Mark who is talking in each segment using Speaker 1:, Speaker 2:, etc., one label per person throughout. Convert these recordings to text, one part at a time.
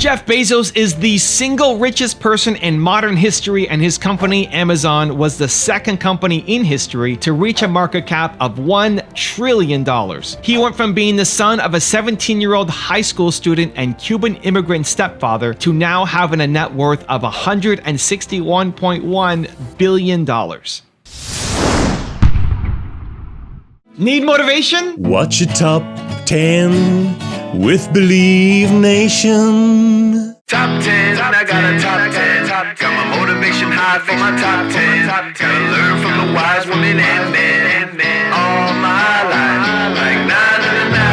Speaker 1: Jeff Bezos is the single richest person in modern history, and his company, Amazon, was the second company in history to reach a market cap of $1 trillion. He went from being the son of a 17-year-old high school student and Cuban immigrant stepfather to now having a net worth of $161.1 billion. Need motivation?
Speaker 2: Watch your top 10 with Believe Nation.
Speaker 3: Top 10, I got a top 10. Got my motivation high for my top 10. Gotta learn from the wise women and men all my life. Like na na na na.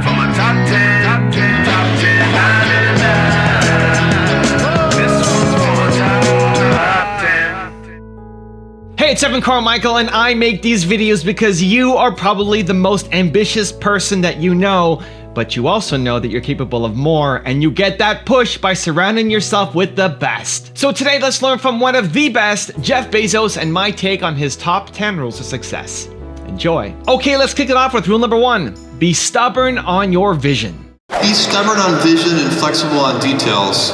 Speaker 3: For my top 10, top 10, na na na na. This one's for my top 10.
Speaker 1: Hey, it's Carmichael, and I make these videos because you are probably the most ambitious person that you know, but you also know that you're capable of more, and you get that push by surrounding yourself with the best. So today, let's learn from one of the best, Jeff Bezos, and my take on his top 10 rules of success. Enjoy. Okay, let's kick it off with rule number 1. Be stubborn on your vision.
Speaker 4: Be stubborn on vision and flexible on details.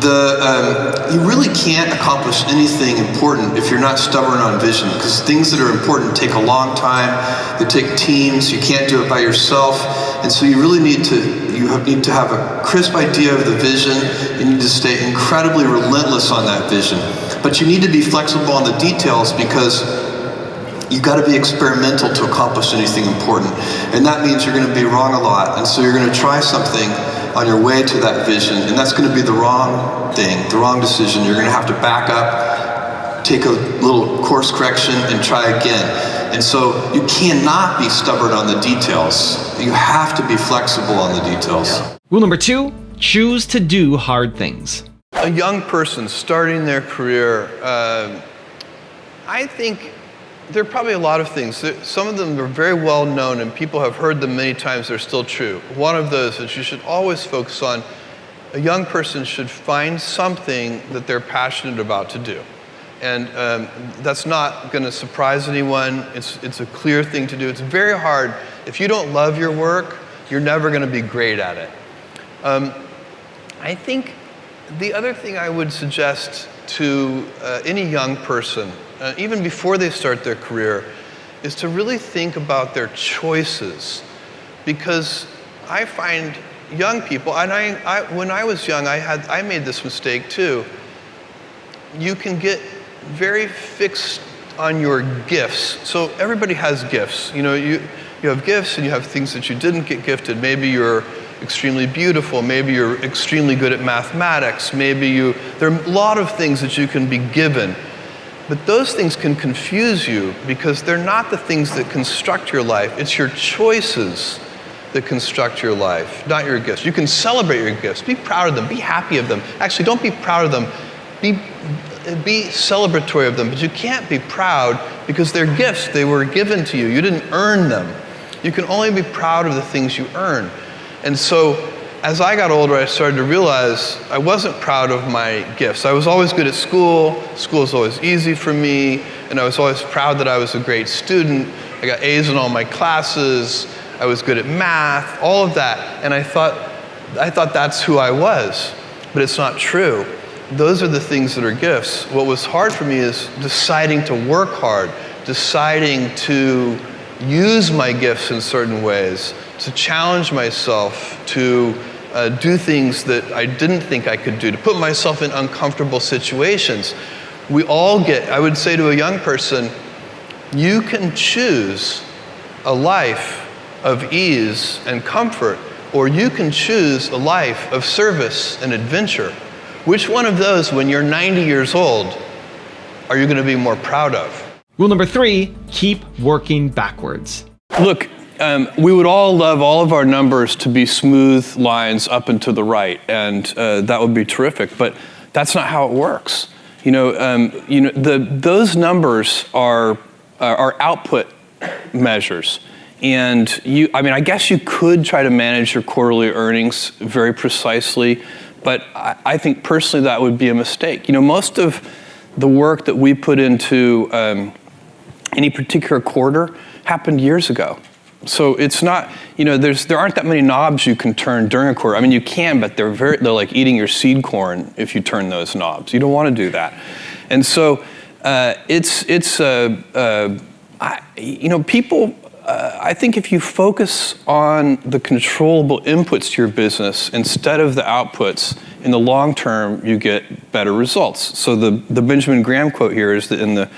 Speaker 4: You really can't accomplish anything important if you're not stubborn on vision, because things that are important take a long time. They take teams. You can't do it by yourself, and so you really need to have a crisp idea of the vision. You need to stay incredibly relentless on that vision, but you need to be flexible on the details, because you've got to be experimental to accomplish anything important, and that means you're going to be wrong a lot, and so you're going to try something on your way to that vision, and that's going to be the wrong thing, the wrong decision. You're going to have to back up, take a little course correction, and try again. And so you cannot be stubborn on the details. You have to be flexible on the details.
Speaker 1: Rule number 2, choose to do hard things.
Speaker 5: A young person starting their career, I think there are probably a lot of things. Some of them are very well known and people have heard them many times. They're still true. One of those is you should always focus on, a young person should find something that they're passionate about to do. And that's not going to surprise anyone. It's a clear thing to do. It's very hard. If you don't love your work, you're never going to be great at it. I think the other thing I would suggest to any young person, even before they start their career, is to really think about their choices. Because I find young people, and when I was young, I made this mistake too. You can get very fixed on your gifts. So everybody has gifts. You know, you have gifts and you have things that you didn't get gifted. Maybe you're extremely beautiful, maybe you're extremely good at mathematics, there are a lot of things that you can be given. But those things can confuse you because they're not the things that construct your life. It's your choices that construct your life, not your gifts. You can celebrate your gifts, be proud of them, be happy of them. Actually, don't be proud of them, be celebratory of them, but you can't be proud because they're gifts. They were given to you. You didn't earn them. You can only be proud of the things you earn. And so, as I got older, I started to realize I wasn't proud of my gifts. I was always good at school. School was always easy for me, and I was always proud that I was a great student. I got A's in all my classes. I was good at math, all of that. And I thought that's who I was, but it's not true. Those are the things that are gifts. What was hard for me is deciding to work hard, deciding to use my gifts in certain ways, to challenge myself, to do things that I didn't think I could do, to put myself in uncomfortable situations. We all I would say to a young person, you can choose a life of ease and comfort, or you can choose a life of service and adventure. Which one of those, when you're 90 years old, are you going to be more proud of?
Speaker 1: Rule number 3, keep working backwards.
Speaker 5: Look, we would all love all of our numbers to be smooth lines up and to the right, and that would be terrific, but that's not how it works. Those numbers are output measures. And I guess you could try to manage your quarterly earnings very precisely, but I think personally that would be a mistake. Most of the work that we put into any particular quarter happened years ago. So it's not, there aren't that many knobs you can turn during a quarter. I mean, you can, but they're like eating your seed corn if you turn those knobs. You don't want to do that. And so people, I think if you focus on the controllable inputs to your business instead of the outputs, in the long term, you get better results. So the Benjamin Graham quote here is that in the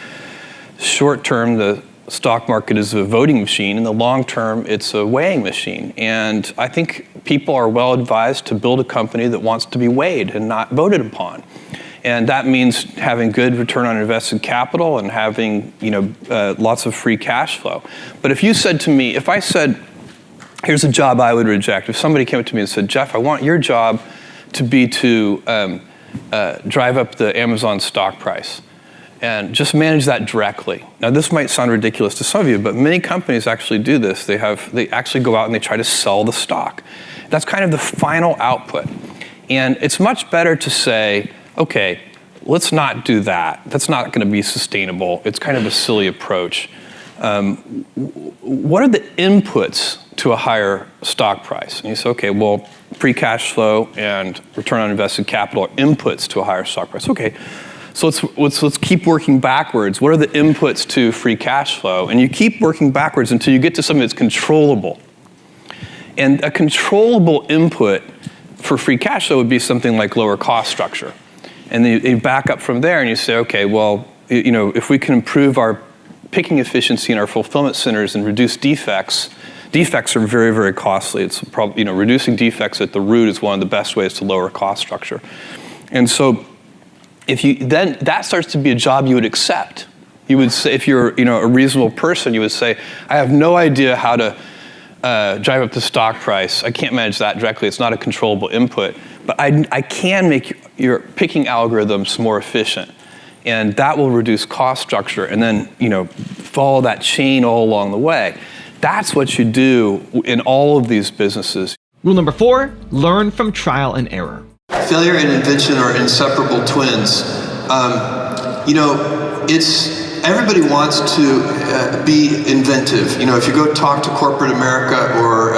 Speaker 5: short term, the stock market is a voting machine. In the long term, it's a weighing machine. And I think people are well advised to build a company that wants to be weighed and not voted upon. And that means having good return on invested capital and having lots of free cash flow. But if I said, here's a job I would reject. If somebody came up to me and said, Jeff, I want your job to be to drive up the Amazon stock price and just manage that directly. Now, this might sound ridiculous to some of you, but many companies actually do this. They actually go out and they try to sell the stock. That's kind of the final output. And it's much better to say, okay, let's not do that. That's not going to be sustainable. It's kind of a silly approach. What are the inputs to a higher stock price? And you say, okay, well, free cash flow and return on invested capital are inputs to a higher stock price. Okay, so let's keep working backwards. What are the inputs to free cash flow? And you keep working backwards until you get to something that's controllable. And a controllable input for free cash flow would be something like lower cost structure. And then you back up from there and you say, okay, well, if we can improve our picking efficiency in our fulfillment centers and reduce defects are very, very costly. It's probably, reducing defects at the root is one of the best ways to lower cost structure. And so then that starts to be a job you would accept. You would say, if you're a reasonable person, you would say, I have no idea how to drive up the stock price. I can't manage that directly. It's not a controllable input. But I can make your picking algorithms more efficient. And that will reduce cost structure and then, follow that chain all along the way. That's what you do in all of these businesses.
Speaker 1: Rule number 4, learn from trial and error.
Speaker 4: Failure and invention are inseparable twins. Everybody wants to be inventive. If you go talk to corporate America or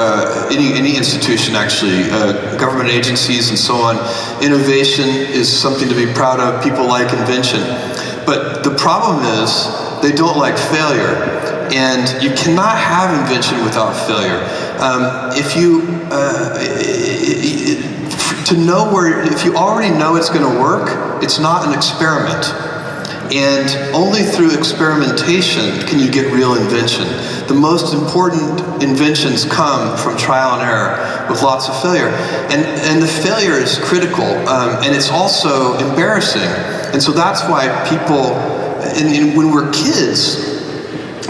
Speaker 4: any institution, actually, government agencies and so on, innovation is something to be proud of. People like invention. But the problem is they don't like failure. And you cannot have invention without failure. If you already know it's going to work, it's not an experiment. And only through experimentation can you get real invention. The most important inventions come from trial and error with lots of failure. And the failure is critical, and it's also embarrassing. And so that's why people, when we're kids,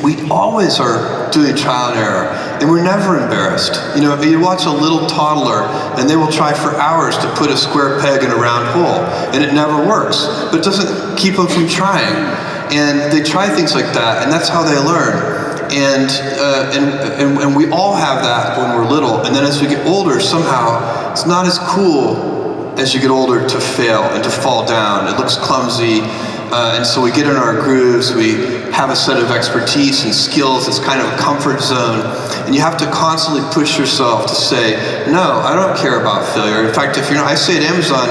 Speaker 4: we always are doing trial and error, and we're never embarrassed. You watch a little toddler, and they will try for hours to put a square peg in a round hole, and it never works. But it doesn't keep them from trying. And they try things like that, and that's how they learn. And we all have that when we're little, and then as we get older, somehow it's not as cool as you get older to fail and to fall down. It looks clumsy. And so we get in our grooves, we have a set of expertise and skills, it's kind of a comfort zone, and you have to constantly push yourself to say, no, I don't care about failure. In fact, I say at Amazon,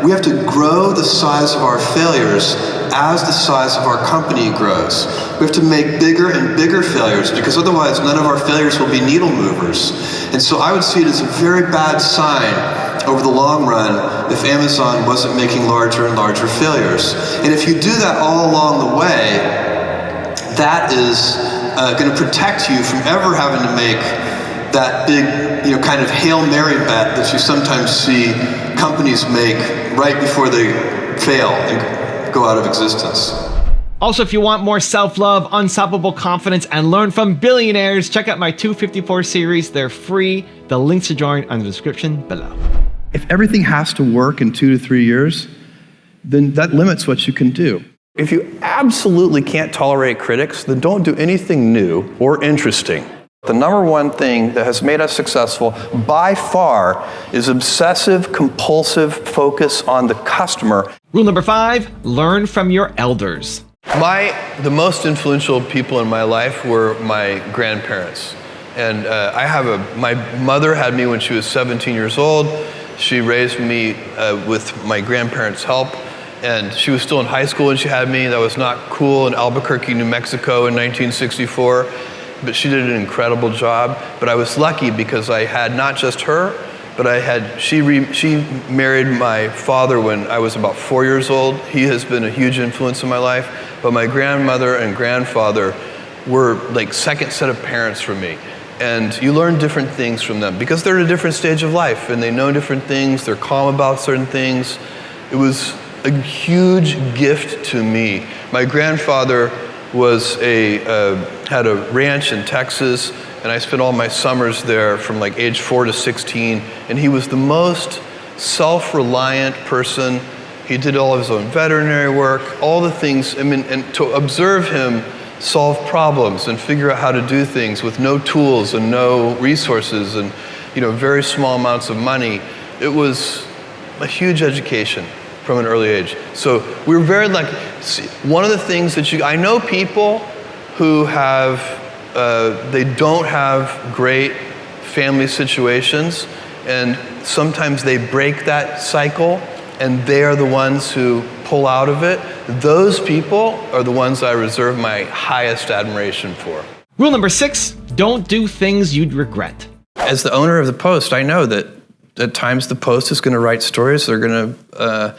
Speaker 4: we have to grow the size of our failures as the size of our company grows. We have to make bigger and bigger failures, because otherwise none of our failures will be needle movers. And so I would see it as a very bad sign over the long run if Amazon wasn't making larger and larger failures. And if you do that all along the way, that is going to protect you from ever having to make that big, kind of Hail Mary bet that you sometimes see companies make right before they fail and go out of existence.
Speaker 1: Also, if you want more self-love, unstoppable confidence, and learn from billionaires, check out my 254 series. They're free. The links to join are in the description below.
Speaker 5: If everything has to work in 2 to 3 years, then that limits what you can do. If you absolutely can't tolerate critics, then don't do anything new or interesting. The number one thing that has made us successful by far is obsessive, compulsive focus on the customer.
Speaker 1: Rule number 5, learn from your elders.
Speaker 5: The most influential people in my life were my grandparents. And my mother had me when she was 17 years old. She raised me with my grandparents' help. And she was still in high school when she had me. That was not cool in Albuquerque, New Mexico in 1964. But she did an incredible job. But I was lucky because I had not just her, but she married my father when I was about 4 years old. He has been a huge influence in my life. But my grandmother and grandfather were like second set of parents for me. And you learn different things from them because they're at a different stage of life and they know different things. They're calm about certain things. It was a huge gift to me. My grandfather had a ranch in Texas, and I spent all my summers there from like age 4 to 16, and he was the most self-reliant person. He did all of his own veterinary work, all the things, and to observe him solve problems and figure out how to do things with no tools and no resources and very small amounts of money, it was a huge education from an early age. So we were very lucky. One of the things that I know people who they don't have great family situations, and sometimes they break that cycle, and they are the ones who pull out of it. Those people are the ones I reserve my highest admiration for.
Speaker 1: Rule number 6, don't do things you'd regret.
Speaker 5: As the owner of the Post, I know that at times the Post is going to write stories that are going to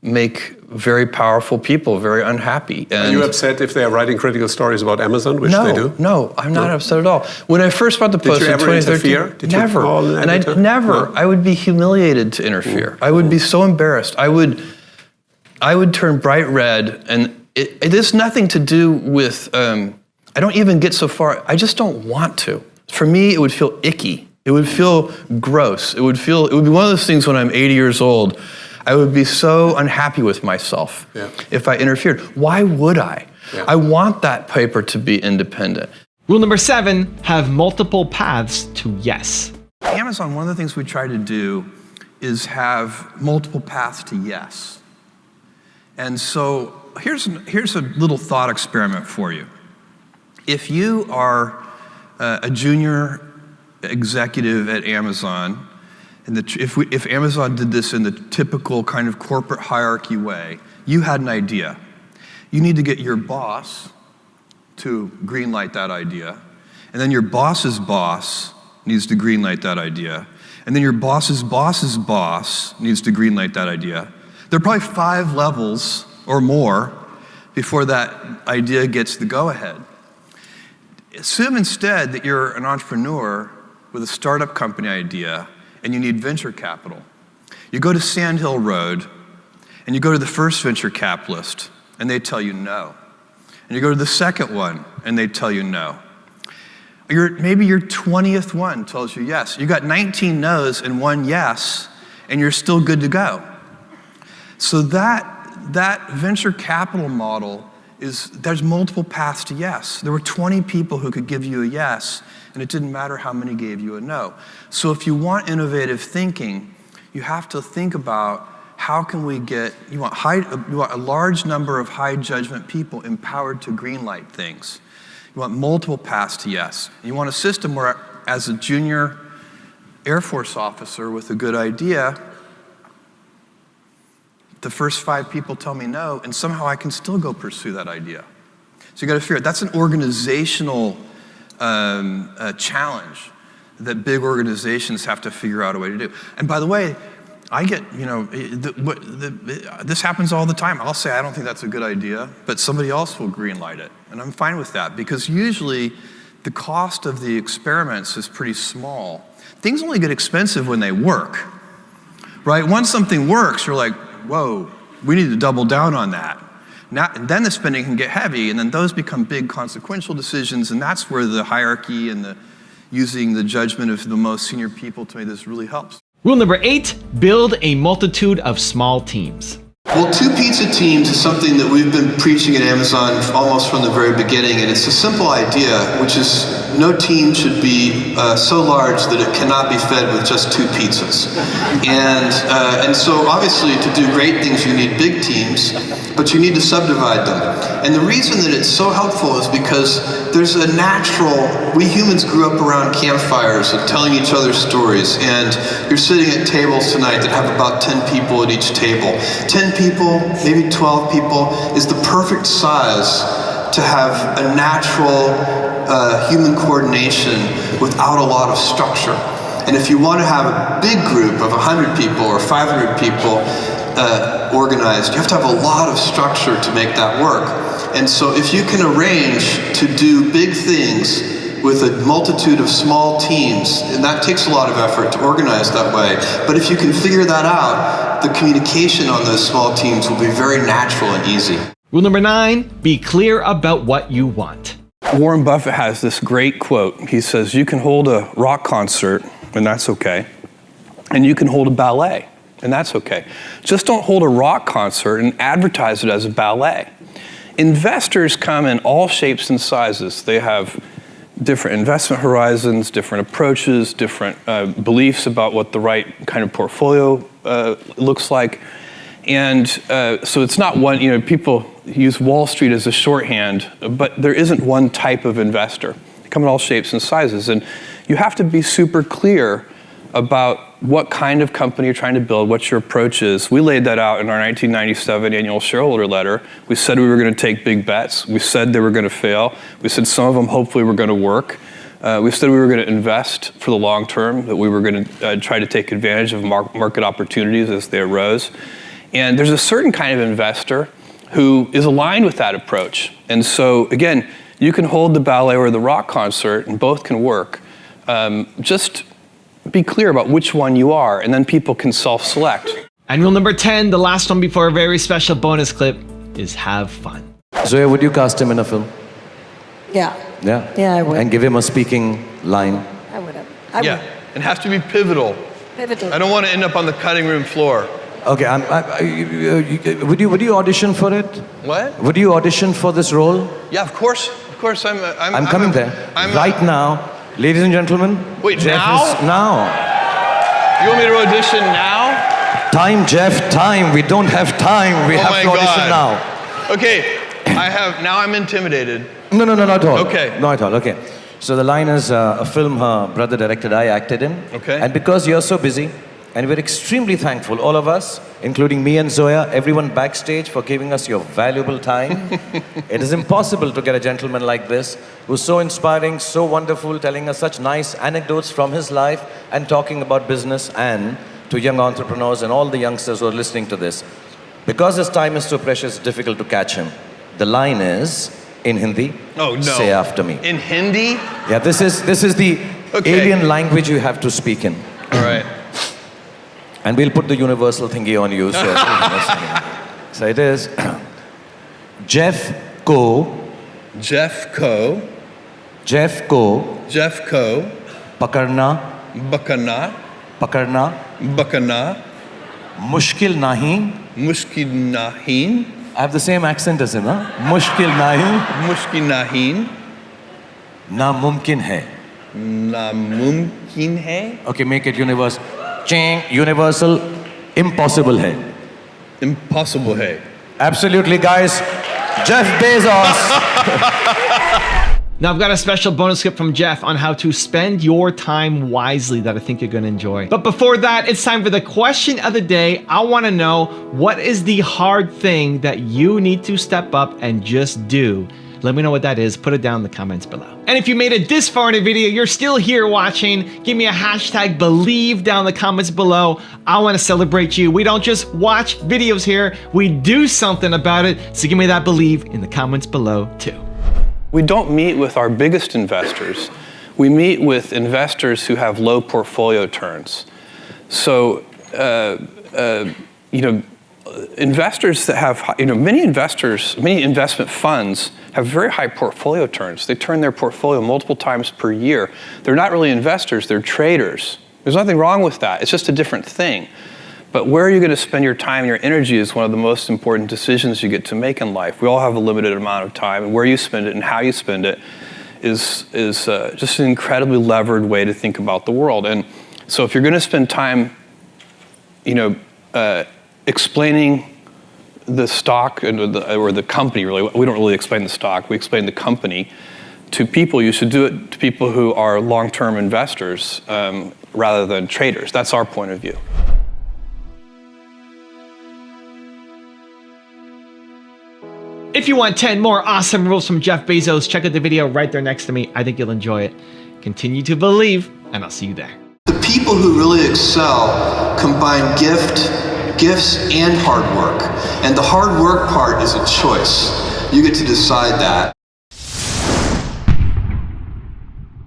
Speaker 5: make very powerful people very unhappy. And
Speaker 6: are you upset if they are writing critical stories about Amazon, which they do?
Speaker 5: No, I'm not upset at all. When I first bought the Post in 2013, never. And I never. No. I would be humiliated to interfere. I would be so embarrassed. I would turn bright red, and it has nothing to do with. I don't even get so far. I just don't want to. For me, it would feel icky. It would feel gross. It would be one of those things when I'm 80 years old. I would be so unhappy with myself if I interfered. Why would I? Yeah. I want that paper to be independent.
Speaker 1: Rule number 7, have multiple paths to yes.
Speaker 5: Amazon, one of the things we try to do is have multiple paths to yes. And so here's a little thought experiment for you. If you are a junior executive at Amazon, and if Amazon did this in the typical kind of corporate hierarchy way, you had an idea. You need to get your boss to greenlight that idea, and then your boss's boss needs to greenlight that idea, and then your boss's boss's boss needs to greenlight that idea. There are probably 5 levels or more before that idea gets the go-ahead. Assume instead that you're an entrepreneur with a startup company idea and you need venture capital. You go to Sand Hill Road and you go to the first venture capitalist and they tell you no. And you go to the second one and they tell you no. Maybe your 20th one tells you yes. You got 19 no's and 1 yes, and you're still good to go. So that venture capital model there's multiple paths to yes. There were 20 people who could give you a yes, and it didn't matter how many gave you a no. So if you want innovative thinking, you have to think about how can we you want a large number of high judgment people empowered to greenlight things. You want multiple paths to yes. And you want a system where, as a junior Air Force officer with a good idea, the first 5 people tell me no, and somehow I can still go pursue that idea. So you got to figure it. That's an organizational challenge that big organizations have to figure out a way to do. And by the way, I get, this happens all the time. I'll say, I don't think that's a good idea, but somebody else will greenlight it. And I'm fine with that because usually the cost of the experiments is pretty small. Things only get expensive when they work, right? Once something works, you're like, whoa, we need to double down on that. And then the spending can get heavy, and then those become big consequential decisions, and that's where the hierarchy and using the judgment of the most senior people to me, this really helps.
Speaker 1: Rule number 8, build a multitude of small teams.
Speaker 4: Well, 2 pizza teams is something that we've been preaching at Amazon almost from the very beginning, and it's a simple idea, which is no team should be so large that it cannot be fed with just 2 pizzas. And so obviously to do great things you need big teams, but you need to subdivide them. And the reason that it's so helpful is because there's a natural, we humans grew up around campfires and telling each other stories, and you're sitting at tables tonight that have about 10 people at each table. 10 people, maybe 12 people, is the perfect size to have a natural human coordination without a lot of structure. And if you want to have a big group of 100 people or 500 people organized, you have to have a lot of structure to make that work. And so if you can arrange to do big things with a multitude of small teams, and that takes a lot of effort to organize that way, but if you can figure that out, the communication on those small teams will be very natural and easy.
Speaker 1: Rule number 9, be clear about what you want.
Speaker 5: Warren Buffett has this great quote. He says, you can hold a rock concert, and that's okay. And you can hold a ballet, and that's okay. Just don't hold a rock concert and advertise it as a ballet. Investors come in all shapes and sizes. They have different investment horizons, different approaches, different beliefs about what the right kind of portfolio looks like. And so it's not one, people use Wall Street as a shorthand, but there isn't one type of investor. They come in all shapes and sizes. And you have to be super clear about what kind of company you're trying to build, what your approach is. We laid that out in our 1997 annual shareholder letter. We said we were going to take big bets. We said they were going to fail. We said some of them hopefully were going to work. We said we were going to invest for the long term, that we were going to try to take advantage of market opportunities as they arose. And there's a certain kind of investor who is aligned with that approach. And so, again, you can hold the ballet or the rock concert, and both can work. Just be clear about which one you are, and then people can self-select.
Speaker 1: And rule number 10, the last one before a very special bonus clip, is have fun.
Speaker 7: Zoya, would you cast him in a film?
Speaker 8: Yeah.
Speaker 7: Yeah?
Speaker 8: Yeah, I would.
Speaker 7: And give him a speaking line?
Speaker 8: I would have.
Speaker 5: Yeah, it has to be pivotal.
Speaker 8: Pivotal.
Speaker 5: I don't want to end up on the cutting room floor.
Speaker 7: Okay, would you audition for it?
Speaker 5: What?
Speaker 7: Would you audition for this role?
Speaker 5: Yeah, of course. Of course,
Speaker 7: I'm coming there. Right now, ladies and gentlemen.
Speaker 5: Wait,
Speaker 7: Jeff
Speaker 5: now?
Speaker 7: Now.
Speaker 5: You want me to audition now?
Speaker 7: Time, Jeff, time. We don't have time. We have to audition now.
Speaker 5: Okay, now I'm intimidated.
Speaker 7: No, not at all.
Speaker 5: Okay.
Speaker 7: Not at all, okay. So the line is a film her brother directed, I acted in.
Speaker 5: Okay.
Speaker 7: And because you're so busy, and we're extremely thankful, all of us, including me and Zoya, everyone backstage, for giving us your valuable time. It is impossible to get a gentleman like this, who's so inspiring, so wonderful, telling us such nice anecdotes from his life, and talking about business, and to young entrepreneurs and all the youngsters who are listening to this. Because his time is so precious, it's difficult to catch him. The line is, in Hindi,
Speaker 5: oh, no.
Speaker 7: Say after me.
Speaker 5: In Hindi?
Speaker 7: Yeah, this is the alien language you have to speak in.
Speaker 5: All right.
Speaker 7: And we'll put the universal thingy on you. So it is Jeff ko pakarna mushkil nahin. I have the same accent as him, huh? Mushkil nahin. Namumkin hai. Okay, make it universal. Universal, impossible hai.
Speaker 5: Impossible hai.
Speaker 7: Absolutely, guys. Jeff Bezos.
Speaker 1: Now I've got a special bonus clip from Jeff on how to spend your time wisely that I think you're going to enjoy. But before that, it's time for the question of the day. I want to know, what is the hard thing that you need to step up and just do? Let me know what that is. Put it down in the comments below. And if you made it this far in the video, you're still here watching, give me a hashtag believe down in the comments below. I want to celebrate you. We don't just watch videos here, we do something about it. So give me that believe in the comments below too.
Speaker 5: We don't meet with our biggest investors. We meet with investors who have low portfolio turns. So, investors that have, many investment funds have very high portfolio turns. They turn their portfolio multiple times per year. They're not really investors, they're traders. There's nothing wrong with that. It's just a different thing. But where are you going to spend your time and your energy is one of the most important decisions you get to make in life. We all have a limited amount of time, and where you spend it and how you spend it is just an incredibly levered way to think about the world. And so if you're going to spend time, explaining the stock or the company, really, we don't really explain the stock, we explain the company to people, you should do it to people who are long-term investors rather than traders. That's our point of view.
Speaker 1: If you want 10 more awesome rules from Jeff Bezos, check out the video right there next to me. I think you'll enjoy it. Continue to believe, and I'll see you there.
Speaker 4: The people who really excel combine gifts, and hard work. And the hard work part is a choice. You get to decide that.